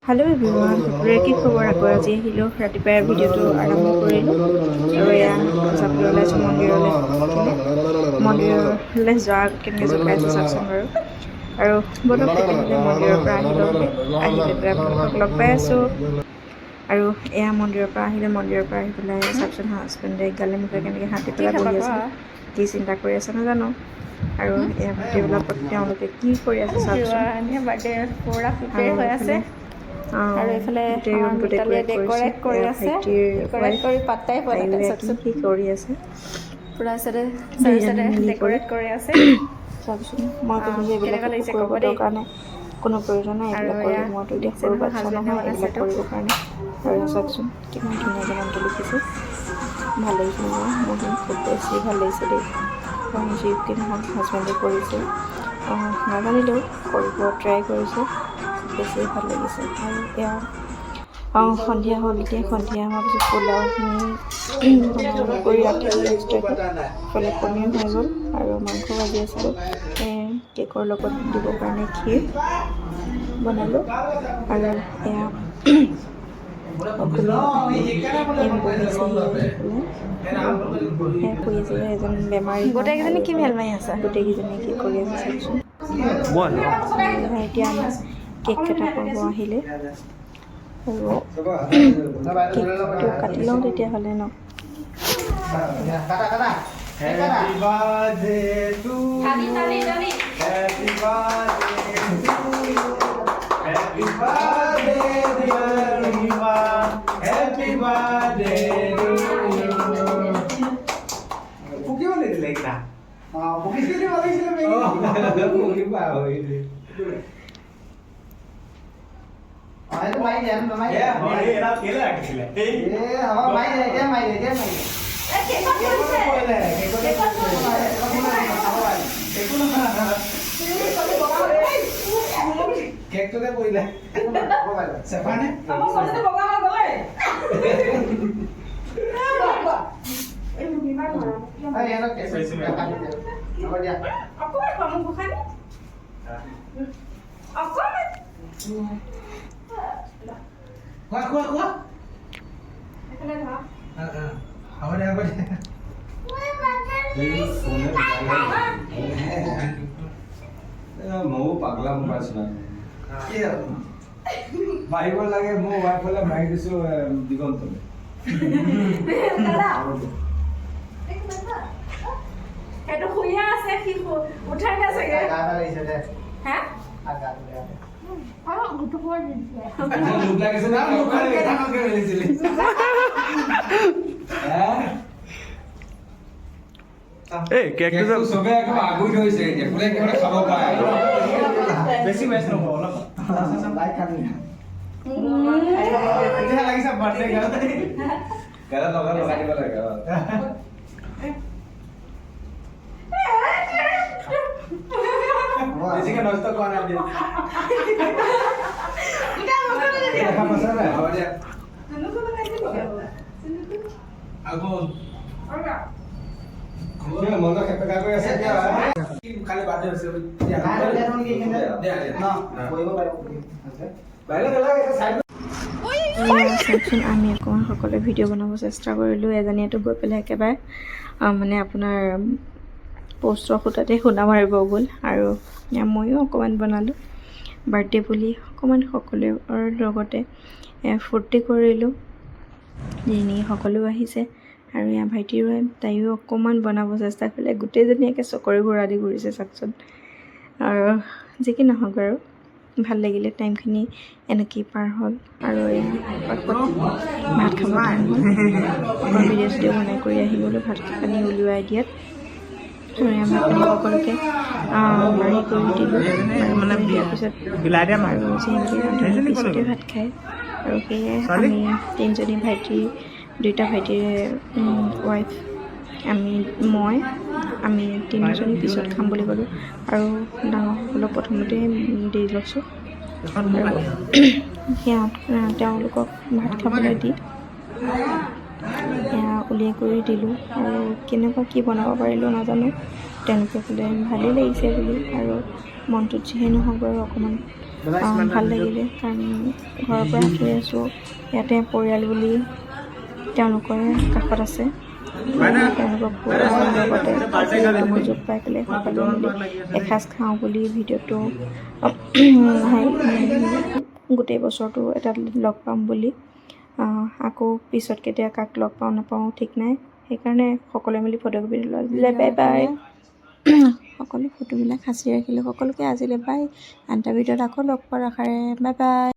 Hello everyone की खबर आगो आज আহিলোঁ ৰাতিপুৱাই ভিডিঅ'টো আৰম্ভ কৰিলোঁ আৰু এয়া যাবলৈ ওলাইছোঁ মন্দিৰলৈ যোৱা কেনেকৈ জোকাইছোঁ চাওকচোন বাৰু আৰু বলক তেতিয়াহ'লে মন্দিৰৰ পৰা আহি পেলাই আপোনালোকক লগ পাই আছোঁ আৰু এয়া মন্দিৰৰ পৰা আহি পেলাই চাওকচোন হাজবেণ্ডে গালে মুখে কেনেকৈ হাতি পেলাই বহি আছে কি চিন্তা কৰি আছে নাজানো আৰু এয়া ভাটিবেলাত তেওঁলোকে কি কৰি আছে চাওকচোন বাৰ্থডে পুৰা প্ৰিপেয়াৰ হৈ আছে আৰু এইফালে মিতালীয়ে ডেকৰেট কৰি আছে ডেকৰেট কৰি পাত্তাই পোৱা নাই চাওকচোন কি কৰি আছে পুৰা চাইডে ডেকৰেট কৰি আছে চাওকচোন মই কিন্তু এইবিলাক কৰিবৰ কাৰণে কোনো প্ৰয়োজন নাই এইবিলাক কৰিব মইতো এতিয়া সৰু বাচ্ছা নহয় এইবিলাক কৰিবৰ কাৰণে আৰু চাওকচোন কিমান ধুনীয়াকৈ নামটো লিখিছে ভাল লাগিছে মোৰ খুব বেছি ভাল লাগিছে দেই যি নহওক হাজবেণ্ডে কৰিছে নাজানিলেও কৰিব ট্ৰাই কৰিছে বেছি ভাল লাগিছে আৰু এয়া সন্ধিয়া হ'ল এতিয়া সন্ধিয়া হোৱাৰ পিছত পোলাওখিনি কৰি ৰাখি এক্সট্ৰাকৈ ইফালে পনীৰ হৈ গ'ল আৰু মাংস ভাজি আছিলোঁ কেকৰ লগত দিবৰ কাৰণে ক্ষীৰ বনালোঁ আৰু এয়া শুই আছিলে এজন বেমাৰী গোটেইকেইজনী কি ভাল মাৰি আছে গোটেইকেইজনী কি কৰি আছে চাওকচোন এতিয়া আমাৰ কেক কটা কৰিব আহিলে আৰু কেকটো কাটি লওঁ তেতিয়াহ'লে ন Happy birthday to you. Happy birthday to you. Happy birthday dear Riva. Happy birthday to you. Puki mana itu lagi nak? Puki sini mana sini lagi? Oh, puki apa ini? itu main ya, main. Ya, ini enak kira kira. Apa main ya, dia main. Kek tu dah boleh. Siapa ni? Kamu sudah bawa boleh. Ay, ano kasi apa dia? Aku kamu bukan? Aku Kuah. Apa dia? mau pagla mas na Iya. bahibo lage mo wife la mai disu digont me itu kuya saya kiku, udah nggak saya? Agak lagi sudah. Hah? Agak sudah. Oh, gitu pun dia. look like is na Bukan kita nak kena sini. এই কেকটো কেকটো সবে একদম আগুই ধৰিছে একলে কেনে খাব পায় Besi besi nombor lah. Baik kan. Ini lagi sama birthday kan? গালা লগাই দিব লাগে Besi kan nonton kau ada. দেখা পাছা না Apa dia? Aku. কিয় মন খেপেকা কৰি আছে এতিয়া Kali birthday besi. Dia. Ada dia nih kayaknya. Dia. Nah, boleh baik. বাইরে গলা এটা সাইড চাওকচোন আমি অকণমান সকলোৱে ভিডিঅ' বনাব চেষ্টা কৰিলোঁ এজনীয়েতো গৈ পেলাই একেবাৰে মানে আপোনাৰ প'ষ্টৰ খুঁটাতে খুন্দা মাৰিব গ'ল আৰু ময়ো অকণমান বনালোঁ বাৰ্থডে বুলি অকণমান সকলোৰে লগতে ফূৰ্তি কৰিলোঁ যিনি সকলো আহিছে আৰু এয়া ভাইটিৰো তাইও অকণমান বনাব চেষ্টা কৰিলে গোটেইজনী একে চকৰি ঘূৰা দি ঘূৰিছে চাওকচোন আৰু যি কি নহওক আৰু ভাল লাগিলে টাইমখিনি এনেকেই পাৰ হ'ল আৰু ভাত খাব টাইম হ'ল ভিডিঅ' চিডিঅ' বনাই কৰি আহি গ'লোঁ ভাত পানী উলিয়াই দিয়াত আৰু আমাৰ সকলোকে হেৰি কৰি দিলোঁ আৰু মানে বিয়াৰ পিছত আৰু যিহেতু পিছতে ভাত খায় আৰু সেয়ে আমি তিনিজনী ভাইটিৰ দুইটা ভাইটিৰ ৱাইফ আমি তিনিজনী পিছত খাম বুলি ক'লোঁ আৰু ডাঙৰসকলক প্ৰথমতে দি লৈছোঁ তেওঁলোকক ভাত খাবলৈ দি উলিয়াই কৰি দিলোঁ আৰু কেনেকুৱা কি বনাব পাৰিলোঁ নাজানো তেওঁলোকে ক'লে ভালেই লাগিছে বুলি আৰু মনটোত যিহে নহওক বাৰু অকণমান ভাল লাগিলে কাৰণ ঘৰৰ পৰা আঁতৰি আছোঁ ইয়াতে পৰিয়াল বুলি তেওঁলোকৰে কাষত আছে তেওঁলোকক লগতে সুযোগ পাই পেলাই সকলোৱে মিলি এসাঁজ খাওঁ বুলি ভিডিঅ'টো গোটেই বছৰটো এটা লগ পাম বুলি আকৌ পিছত কেতিয়া কাক লগ পাওঁ নাপাওঁ ঠিক নাই সেইকাৰণে সকলোৱে মিলি ফটোকপি দিলে বাই বাই সকলো ফটোবিলাক সাঁচি ৰাখিলোঁ সকলোকে আজিলৈ বাই আন এটা ভিডিঅ'ত আকৌ লগ পোৱাৰ আশাৰে বাই বাই